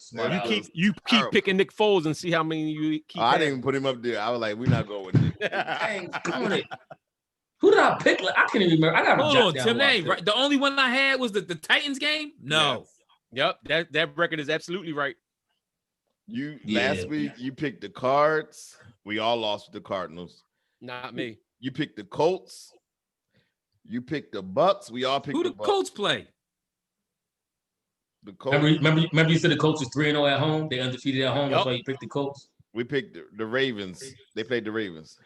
You keep picking Nick Foles and see how many you keep. I didn't even put him up there. I was like, we're not going with Nick. Dang, who did I pick? I can't even remember. I got hold on, Tim. Right. The only one I had was the Titans game. No. Yep, that record is absolutely right. Last week you picked the Cards. We all lost with the Cardinals. Not me. You picked the Colts. You picked the Bucks. We all picked the Bucks. Colts play. The Colts. Remember you said the Colts was 3-0 at home. They undefeated at home. That's why you picked the Colts. We picked the Ravens. They played the Ravens.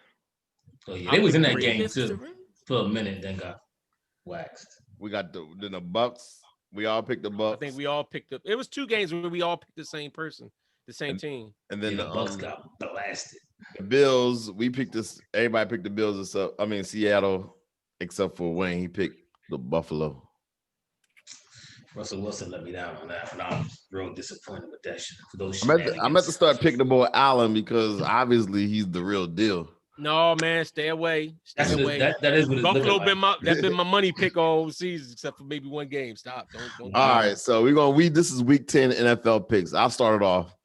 Oh yeah, they was in that game too for a minute. Then got waxed. We got the Bucks. We all picked the Bucks. I think we all picked up. It was 2 games where we all picked the same person, the same team. And then the Bucks got blasted. The Bills, we picked this. Everybody picked the Bills. Seattle, except for Wayne. He picked the Buffalo. Russell Wilson let me down on that, and I'm real disappointed with that shit. For those I'm at to start picking the boy Allen because obviously he's the real deal. No, man, stay away. Stay away. That is what it's Buffalo like. been my money pick all season, except for maybe one game. Stop. Don't all right, so this is week 10 NFL picks. I'll start it off.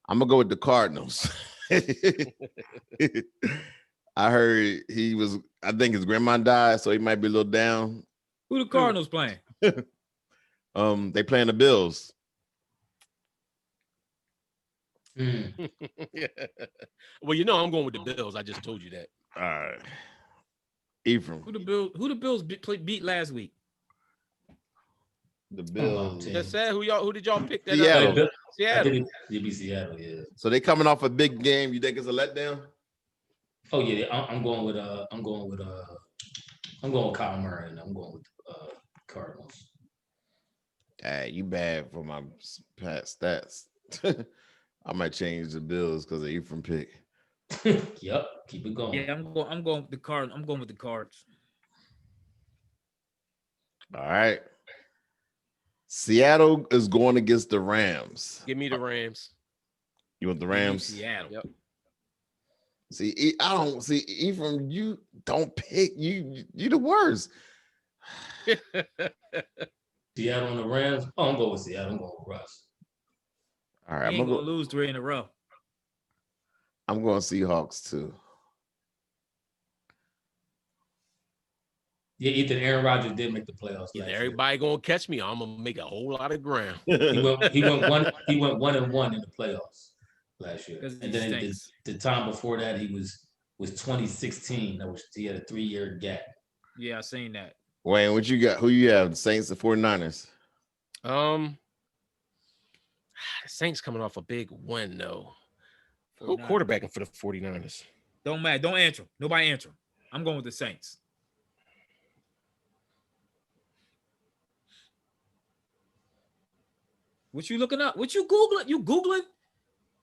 I'm gonna go with the Cardinals. I heard I think his grandma died, so he might be a little down. Who the Cardinals playing? They playing the Bills. Well, I'm going with the Bills. I just told you that. All right. Ephraim. Who the Bills beat last week? The Bills. Just said who did y'all pick? Seattle. Seattle. It'd be Seattle, yeah. So they coming off a big game. You think it's a letdown? Oh yeah, I'm going with I'm going with Kyle Murray, and I'm going with Cardinals. Hey, you bad for my past stats. I might change the Bills because of Ephraim pick. Yep, keep it going. Yeah, I'm going with the Cards. I'm going with the Cards. All right. Seattle is going against the Rams. Give me the Rams. You want the Give me Rams? Seattle. Yep. See, I don't see Ephraim. You don't pick. You the worst. Seattle and the Rams. Oh, I'm going with Seattle. I'm going with Russ. All right, He ain't gonna lose 3 in a row. I'm going Seahawks too. Yeah, Ethan. Aaron Rodgers did make the playoffs. If last year. everybody gonna catch me, I'm gonna make a whole lot of ground. He went 1-1 in the playoffs last year, Because and he then stinks. the time before that he was 2016. He had a 3-year gap. Yeah, I seen that. Wayne, what you got? Who you have? The Saints, the 49ers. The Saints coming off a big win though. Who 49ers. quarterbacking for the 49ers? Don't matter. Don't answer. Nobody answer. I'm going with the Saints. What you looking up? What you Googling? You Googling?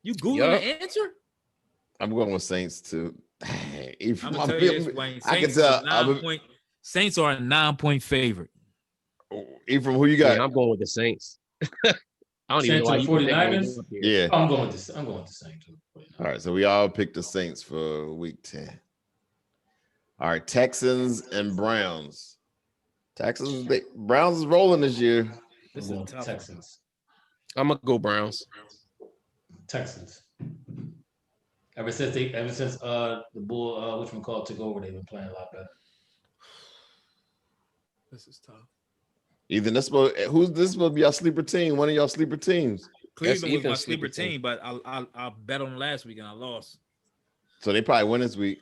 You Googling Yup. the answer? I'm going with Saints too. I'm gonna tell you this, Wayne. I can Saints tell. are 9-point. Saints are a 9-point favorite. Ephraim, who you got? Yeah, I'm going with the Saints. I don't even know Saints why or you put that 49ers? game up here. Yeah. I'm going with the Saints. All right, so we all picked the Saints for week 10. All right, Texans and Browns. Browns is rolling this year. This I'm is going tough. Texans. I'm gonna go Browns. Texans. Ever since the Bull whatchamacallit took over, they've been playing a lot better. This is tough. Either who's this supposed to be your sleeper team? One of y'all sleeper teams. Cleveland was my Ethan's sleeper sleeper team. team, but I bet on last week and I lost. So they probably win this week.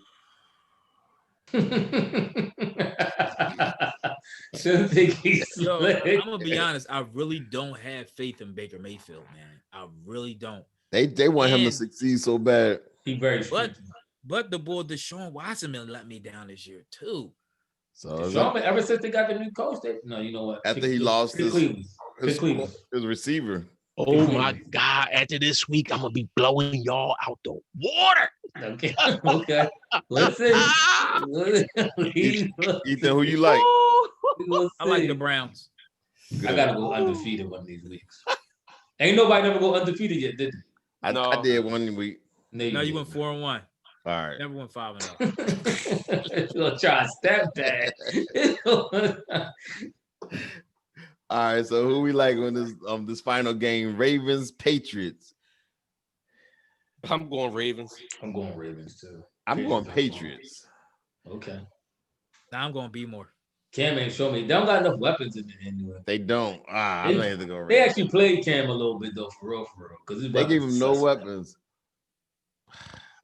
Shouldn't think he's Yo, slick. I'm gonna be honest. I really don't have faith in Baker Mayfield, man. I really don't. They want him to And- succeed so bad. He very But streaky. but the boy Deshaun Watson let me down this year too. So Sean, ever since they got the new coach, you know what? after he lost Pick his Cleveland. receiver. Oh my God! After this week, I'm gonna be blowing y'all out the water. Okay. Okay. Listen. Ethan, who you like? I like the Browns. I gotta go undefeated one of these weeks. Ain't nobody never go undefeated yet, did they? I did 1 week. No, you went 4-1. All right. Never went 5-0. You're gonna try to step that. All right. So who we like on this final game? Ravens, Patriots. I'm going Ravens. I'm going Ravens too. I'm going Patriots. Okay. Now I'm going to be more. Cam ain't show me. They don't got enough weapons in the anyway. They don't. I may have to go They Ravens. actually played Cam a little bit though, for real. Because They gave him no weapons.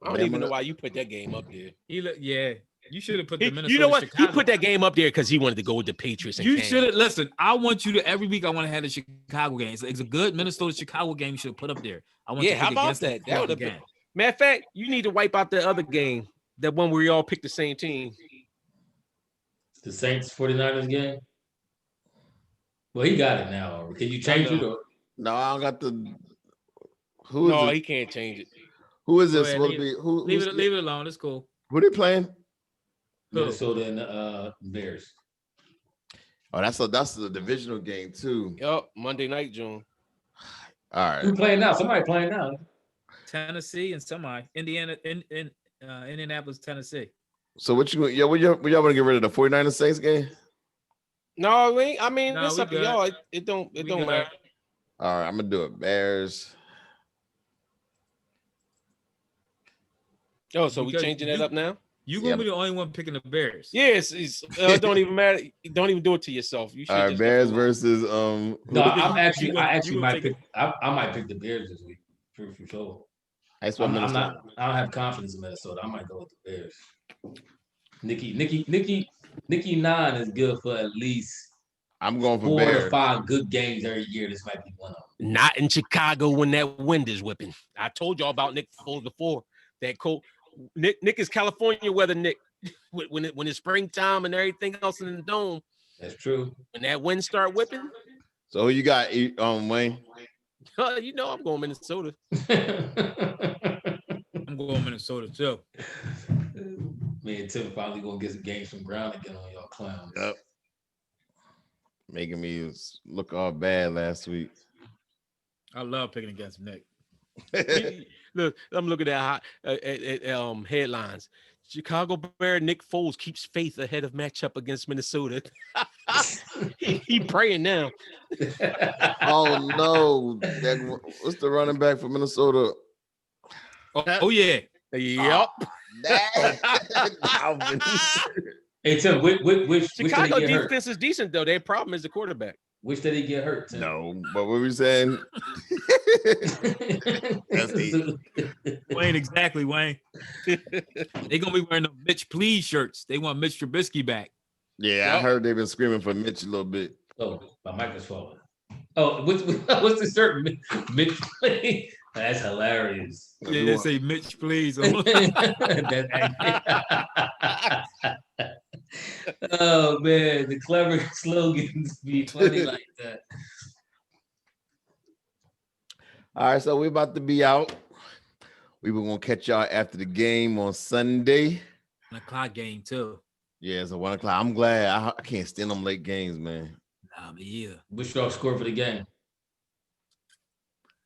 I don't even know why you put that game up there. Yeah. You should have put the Minnesota. You know what? Chicago. He put that game up there because he wanted to go with the Patriots. And You Cam. should have listen. I want you to every week. I want to have the Chicago game. It's a good Minnesota Chicago game. You should have put up there. I want. Yeah, to how pick about against that? the That would have fucking been. game. Matter of fact, you need to wipe out the other game, that one where we all picked the same team. The Saints 49ers game. Well, he got it now. Can you change it? Or? No, I don't got the. Who is No, it? he can't change it. Who is Go this ahead, supposed to be? Leave it alone. It's cool. Who they playing? Minnesota and Bears. Oh, that's the divisional game too. Yup, Monday night, June. All Who right. playing now? Somebody playing now. Tennessee and Indiana in Indianapolis, Tennessee. So what you y'all want to get rid of the 49ers Saints game? No, I mean, No, it's we up to good. y'all. It don't We don't good. matter. All right, I'm gonna do it. Bears. Oh, so we Because changing that you- up now? You Yeah, gonna be the only one picking the Bears. Yes, it don't even matter. Don't even do it to yourself. You should All right, just Bears go. versus No, I might pick. I might pick the Bears this week for sure. That's what I'm Minnesota. not. I don't have confidence in Minnesota. I might go with the Bears. Nikki 9 is good for at least I'm going for 4 to Bears. 5 good games every year. This might be one of them. Not in Chicago when that wind is whipping. I told y'all about Nick Foles before. That cold. Nick is California weather. Nick. when it's springtime and everything else in the dome. That's true. When that wind start whipping, So who you got, Wayne? you know I'm going Minnesota. I'm going Minnesota too. Me and Tim finally gonna get some games from ground again on y'all clowns. Yep. Making me look all bad last week. I love picking against Nick. Look, I'm looking at headlines. Chicago Bear Nick Foles keeps faith ahead of matchup against Minnesota. he praying now. Oh no! What's the running back for Minnesota? Oh yeah. Yep. Hey Tim, which Chicago did he get defense is decent though. Their problem is the quarterback. Which did he get hurt? Tim? No, but what were we saying? That's easy. Wayne, exactly, Wayne. They gonna be wearing the Mitch Please shirts. They want Mitch Trubisky back. Yeah, I heard they've been screaming for Mitch a little bit. Oh, my mic is falling. Oh, what's the shirt? Mitch Please. That's hilarious. Yeah, they say Mitch Please. Oh man, the clever slogans be funny like that. All right, so we're about to be out. We were gonna catch y'all after the game on Sunday. 1 o'clock game too. Yeah, it's a 1 o'clock. I'm glad I can't stand them late games, man. Nah, me either. What's your score for the game?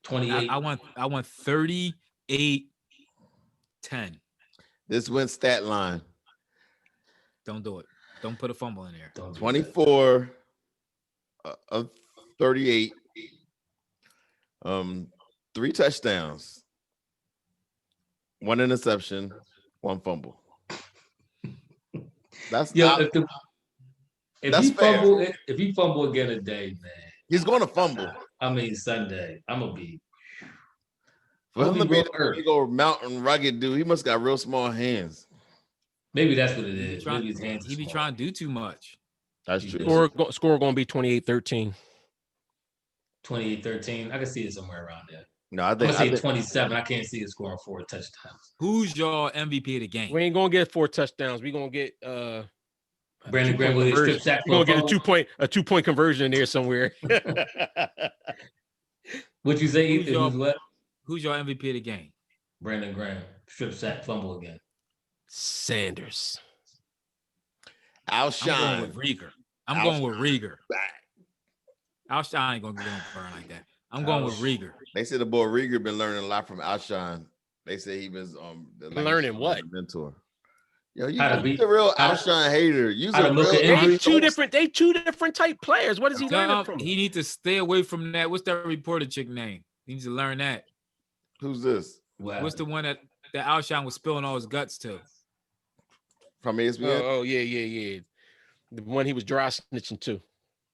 28. I want 38-10. This went stat line. Don't do it. Don't put a fumble in there. 24 of 38. 3 touchdowns, 1 interception, 1 fumble. That's if he fumble again today, man, he's going to fumble. I mean Sunday, I'm gonna be. For him to be a big old mountain rugged dude, he must got real small hands. Maybe that's what it is. Maybe his hands. He be trying to do too much. That's true. Score going to be 28-13. 28-13. I can see it somewhere around there. No, I think 27. I can't see it scoring 4 touchdowns. Who's your MVP of the game? We ain't gonna get 4 touchdowns. We gonna get Brandon Graham with his strip sack. We're gonna get a 2-point conversion in there somewhere. What you say? Who's your MVP of the game? Brandon Graham, strip sack, fumble again. Sanders. Alshon. I'm going with Rieger. Alshon ain't gonna be doing burn like that. I'm going with Rieger. They said the boy Rieger been learning a lot from Alshon. They say he was learning what? Mentor. Yo, you're a real Alshon hater. They two different type players. What is he learning from? He needs to stay away from that. What's that reporter chick name? He needs to learn that. Who's this? What's the one that Alshon was spilling all his guts to? From ESPN? Oh, yeah. The one he was dry snitching to.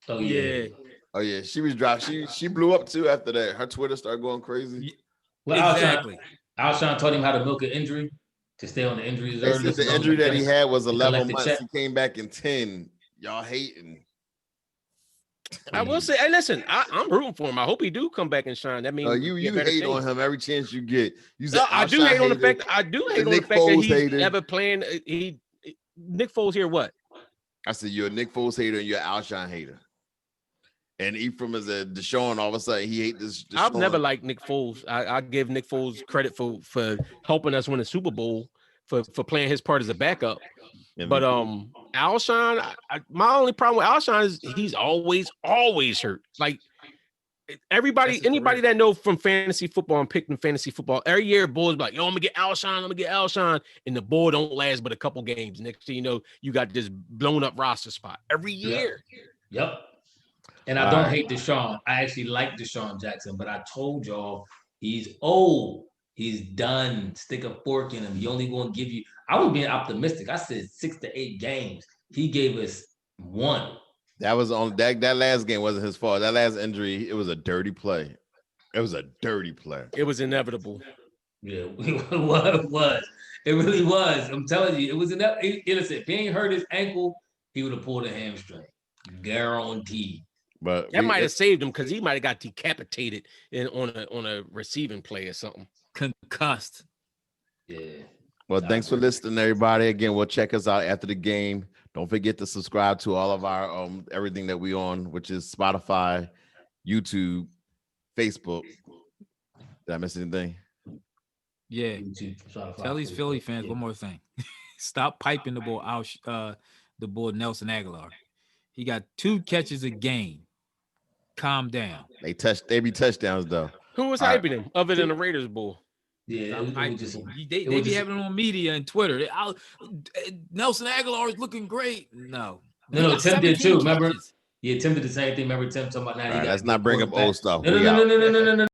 Oh, yeah. Oh, yeah. She was dry. She blew up, too, after that. Her Twitter started going crazy. Well, exactly. Alshon taught him how to milk an injury to stay on the injury reserve. The injury that he had was 11 months. He came back in 10. Y'all hating. I will say, hey, listen, I'm rooting for him. I hope he do come back and shine. That means you hate on him every chance you get. I do hate on the fact that he's never playing. Nick Foles here. What? I said you're a Nick Foles hater and you're an Alshon hater. And Ephraim is a Deshaun. All of a sudden, he hates this. Deshaun. I've never liked Nick Foles. I give Nick Foles credit for helping us win a Super Bowl, for playing his part as a backup. But Alshon, my only problem with Alshon is he's always hurt. Like anybody that know from fantasy football and picked in fantasy football, every year Bulls be like, yo, I'm gonna get Alshon, and the ball don't last but a couple games. Next thing you know, you got this blown up roster spot every year. Yep. And I don't hate Deshaun. I actually like Deshaun Jackson, but I told y'all he's old. He's done. Stick a fork in him. He only going to give you. I was being optimistic. I said 6 to 8 games. He gave us 1. That was on that last game wasn't his fault. That last injury, it was a dirty play. It was a dirty play. It was inevitable. Yeah, it was. It really was. I'm telling you, it was inevitable. Listen, if he ain't hurt his ankle, he would have pulled a hamstring. Guaranteed. But that might have saved him because he might have got decapitated on a receiving play or something. Concussed. Yeah. Well, thanks for listening, everybody. Again, we'll check us out after the game. Don't forget to subscribe to all of our everything that we on, which is Spotify, YouTube, Facebook. Did I miss anything? Yeah. Tell these Philly fans one more thing. Stop piping the ball out. The boy Nelson Aguilar. He got 2 catches a game. Calm down. They be touchdowns though. Who was hyping him other than the Raiders bull? Yeah, they be having it on media and Twitter. Nelson Aguilar is looking great. No, Tim did too. Remember? Yeah, Tim did the same thing. Remember Tim talking about now? Let's not bring up old stuff. No.